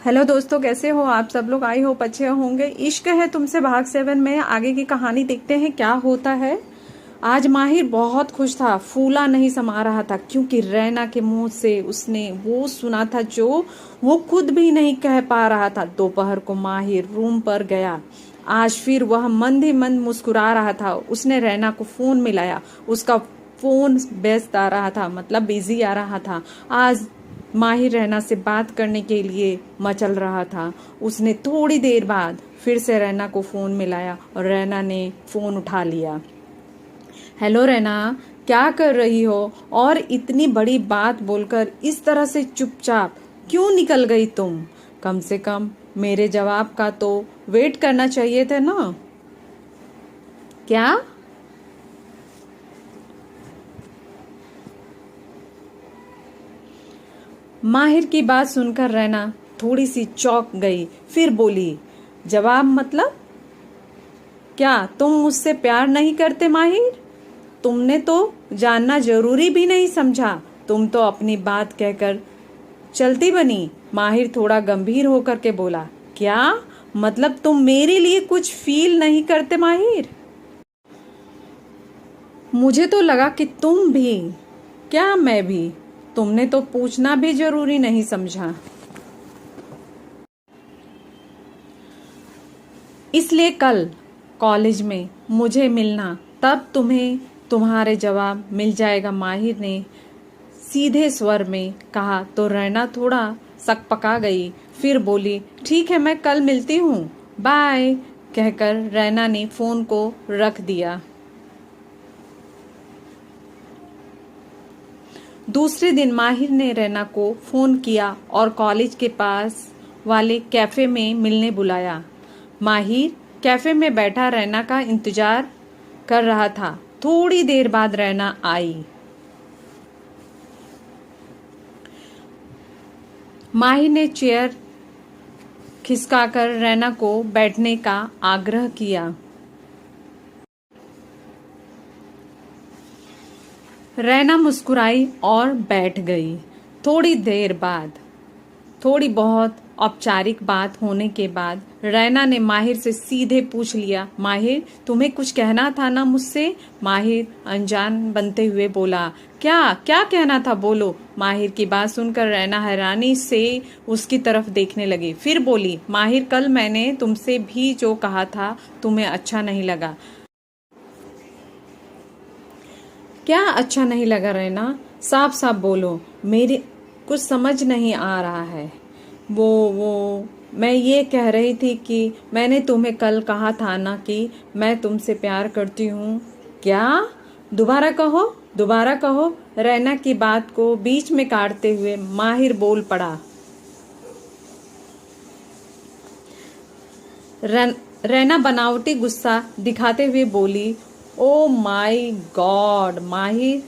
Hello दोस्तों, कैसे हो आप सब लोग। आई होप अच्छे होंगे। इश्क है तुमसे भाग 7 में आगे की कहानी देखते हैं क्या होता है। आज माहिर बहुत खुश था, फूला नहीं समा रहा था, क्योंकि रैना के मुंह से उसने वो सुना था जो वो खुद भी नहीं कह पा रहा था। दोपहर को माहिर रूम पर गया। आज फिर वह मंद ही मंद मुस्कुरा रहा था। उसने रैना को फोन मिलाया। उसका फोन व्यस्त आ रहा था, मतलब बिजी आ रहा था। आज माहिर रैना से बात करने के लिए मचल रहा था। उसने थोड़ी देर बाद फिर से रैना को फोन मिलाया और रैना ने फोन उठा लिया। हेलो रैना, क्या कर रही हो? और इतनी बड़ी बात बोलकर इस तरह से चुपचाप क्यों निकल गई तुम? कम से कम मेरे जवाब का तो वेट करना चाहिए था ना। क्या? माहिर की बात सुनकर रैना थोड़ी सी चौंक गई। फिर बोली, जवाब मतलब? क्या तुम मुझसे प्यार नहीं करते माहिर? तुमने तो जानना जरूरी भी नहीं समझा। तुम तो अपनी बात कहकर चलती बनी। माहिर थोड़ा गंभीर होकर के बोला, क्या मतलब तुम मेरे लिए कुछ फील नहीं करते माहिर? मुझे तो लगा कि तुम भी। क्या मैं भी? तुमने तो पूछना भी जरूरी नहीं समझा। इसलिए कल कॉलेज में मुझे मिलना, तब तुम्हें तुम्हारे जवाब मिल जाएगा, माहिर ने सीधे स्वर में कहा। तो रैना थोड़ा सकपका गई। फिर बोली, ठीक है, मैं कल मिलती हूँ, बाय कहकर रैना ने फोन को रख दिया। दूसरे दिन माहिर ने रैना को फोन किया और कॉलेज के पास वाले कैफे में मिलने बुलाया। माहिर कैफे में बैठा रैना का इंतजार कर रहा था। थोड़ी देर बाद रैना आई। माहिर ने चेयर खिसकाकर रैना को बैठने का आग्रह किया। रैना मुस्कुराई और बैठ गई। थोड़ी देर बाद थोड़ी बहुत औपचारिक बात होने के बाद रैना ने माहिर से सीधे पूछ लिया, माहिर तुम्हें कुछ कहना था ना मुझसे? माहिर अनजान बनते हुए बोला, क्या क्या कहना था, बोलो। माहिर की बात सुनकर रैना हैरानी से उसकी तरफ देखने लगी। फिर बोली, माहिर कल मैंने तुमसे भी जो कहा था तुम्हें अच्छा नहीं लगा। क्या अच्छा नहीं लगा रैना? साफ साफ बोलो, मेरे कुछ समझ नहीं आ रहा है। वो मैं ये कह रही थी कि मैंने तुम्हें कल कहा था ना कि मैं तुमसे प्यार करती हूँ। क्या? दोबारा कहो, दोबारा कहो। रैना की बात को बीच में काटते हुए माहिर बोल पड़ा। रैना बनावटी गुस्सा दिखाते हुए बोली, ओ माय गॉड माहिर,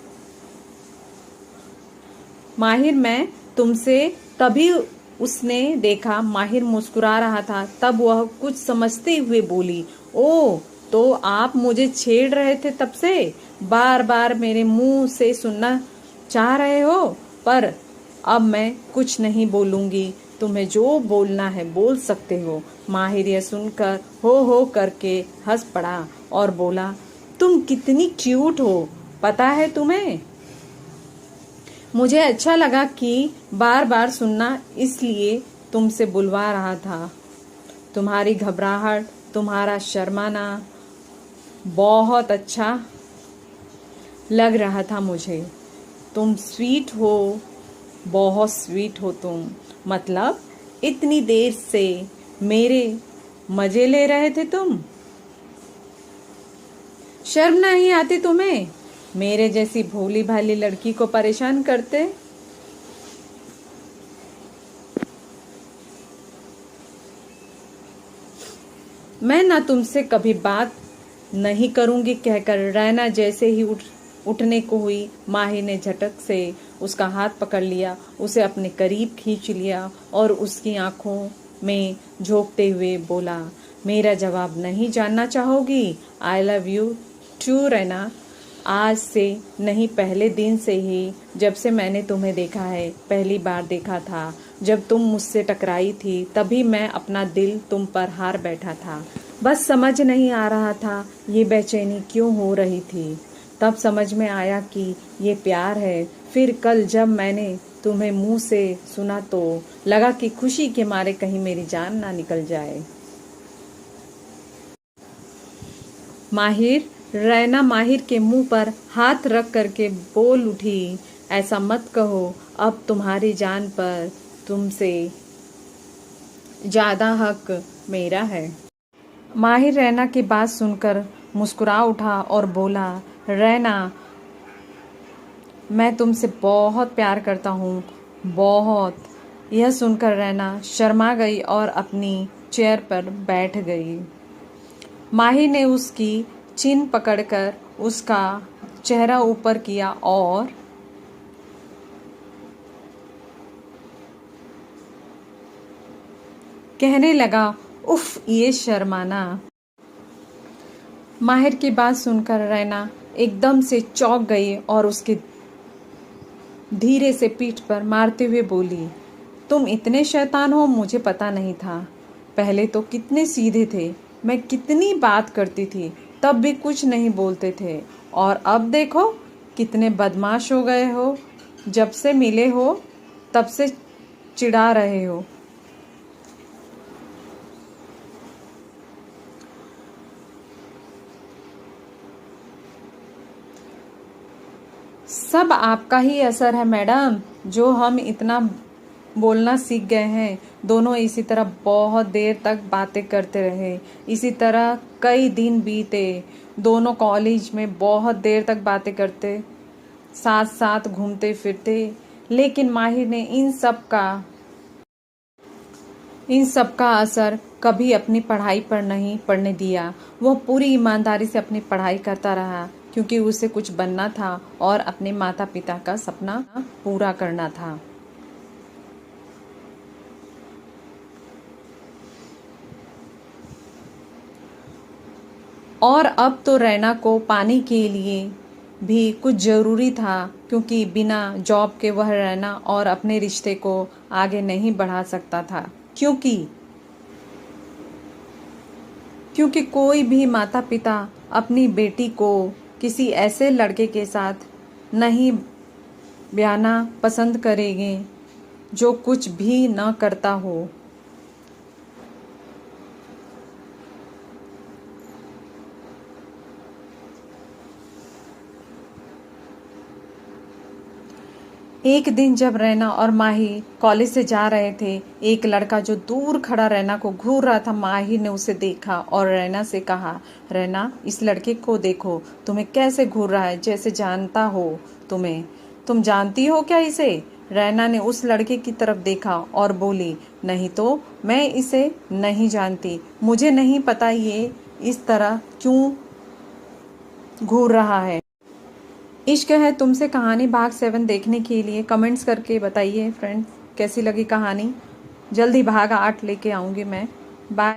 माहिर मैं तुमसे तभी। उसने देखा माहिर मुस्कुरा रहा था, तब वह कुछ समझते हुए बोली, ओ तो आप मुझे छेड़ रहे थे तब से? बार बार मेरे मुंह से सुनना चाह रहे हो, पर अब मैं कुछ नहीं बोलूंगी। तुम्हें जो बोलना है बोल सकते हो। माहिर यह सुनकर हो करके हंस पड़ा और बोला, तुम कितनी क्यूट हो, पता है तुम्हें? मुझे अच्छा लगा कि बार बार सुनना, इसलिए तुमसे बुलवा रहा था। तुम्हारी घबराहट, तुम्हारा शर्माना बहुत अच्छा लग रहा था मुझे। तुम स्वीट हो, बहुत स्वीट हो तुम। मतलब इतनी देर से मेरे मजे ले रहे थे तुम? शर्म नहीं आती तुम्हें? मेरे जैसी भोली भाली लड़की को परेशान करते। मैं ना तुमसे कभी बात नहीं करूंगी कहकर रैना जैसे ही उठने को हुई, माहिर ने झटक से उसका हाथ पकड़ लिया, उसे अपने करीब खींच लिया और उसकी आंखों में झोंकते हुए बोला, मेरा जवाब नहीं जानना चाहोगी? I love you too Raina. आज से नहीं, पहले दिन से ही, जब से मैंने तुम्हें देखा है, पहली बार देखा था। जब तुम मुझसे टकराई थी तभी मैं अपना दिल तुम पर हार बैठा था। बस समझ नहीं आ रहा था ये बेचैनी क्यों हो रही थी। तब समझ में आया कि ये प्यार है। फिर कल जब मैंने तुम्हें मुंह से सुना तो लगा कि खुशी के मारे कहीं मेरी जान ना निकल जाए। रैना माहिर के मुंह पर हाथ रख करके बोल उठी, ऐसा मत कहो, अब तुम्हारी जान पर तुमसे ज्यादा हक मेरा है। माहिर रैना की बात सुनकर मुस्कुरा उठा और बोला, रैना, मैं तुमसे बहुत प्यार करता हूँ, बहुत। यह सुनकर रैना शर्मा गई और अपनी चेयर पर बैठ गई। माहिर ने उसकी चिन पकड़कर उसका चेहरा ऊपर किया और कहने लगा, उफ, ये शर्माना। माहिर की बात सुनकर रैना एकदम से चौंक गई और उसके धीरे से पीठ पर मारते हुए बोली, तुम इतने शैतान हो, मुझे पता नहीं था। पहले तो कितने सीधे थे, मैं कितनी बात करती थी तब भी कुछ नहीं बोलते थे, और अब देखो कितने बदमाश हो गए हो। जब से मिले हो तब से चिढ़ा रहे हो। सब आपका ही असर है मैडम, जो हम इतना बोलना सीख गए हैं। दोनों इसी तरह बहुत देर तक बातें करते रहे। इसी तरह कई दिन बीते। दोनों कॉलेज में बहुत देर तक बातें करते, साथ साथ घूमते फिरते। लेकिन माहिर ने इन सब का असर कभी अपनी पढ़ाई पर नहीं पड़ने दिया। वह पूरी ईमानदारी से अपनी पढ़ाई करता रहा, क्योंकि उसे कुछ बनना था और अपने माता पिता का सपना पूरा करना था। और अब तो रैना को पाने के लिए भी कुछ जरूरी था, क्योंकि बिना जॉब के वह रैना और अपने रिश्ते को आगे नहीं बढ़ा सकता था। क्योंकि कोई भी माता पिता अपनी बेटी को किसी ऐसे लड़के के साथ नहीं ब्याहना पसंद करेंगे जो कुछ भी न करता हो। एक दिन जब रैना और माही कॉलेज से जा रहे थे, एक लड़का जो दूर खड़ा रैना को घूर रहा था, माही ने उसे देखा और रैना से कहा, रैना, इस लड़के को देखो, तुम्हें कैसे घूर रहा है, जैसे जानता हो तुम्हें। तुम जानती हो क्या इसे? रैना ने उस लड़के की तरफ देखा और बोली, नहीं तो मैं इसे नहीं जानती। मुझे नहीं पता ये इस तरह क्यों घूर रहा है। इश्क है तुमसे कहानी भाग 7 देखने के लिए कमेंट्स करके बताइए फ्रेंड्स, कैसी लगी कहानी। जल्दी भाग 8 लेके आऊँगी मैं। बाय।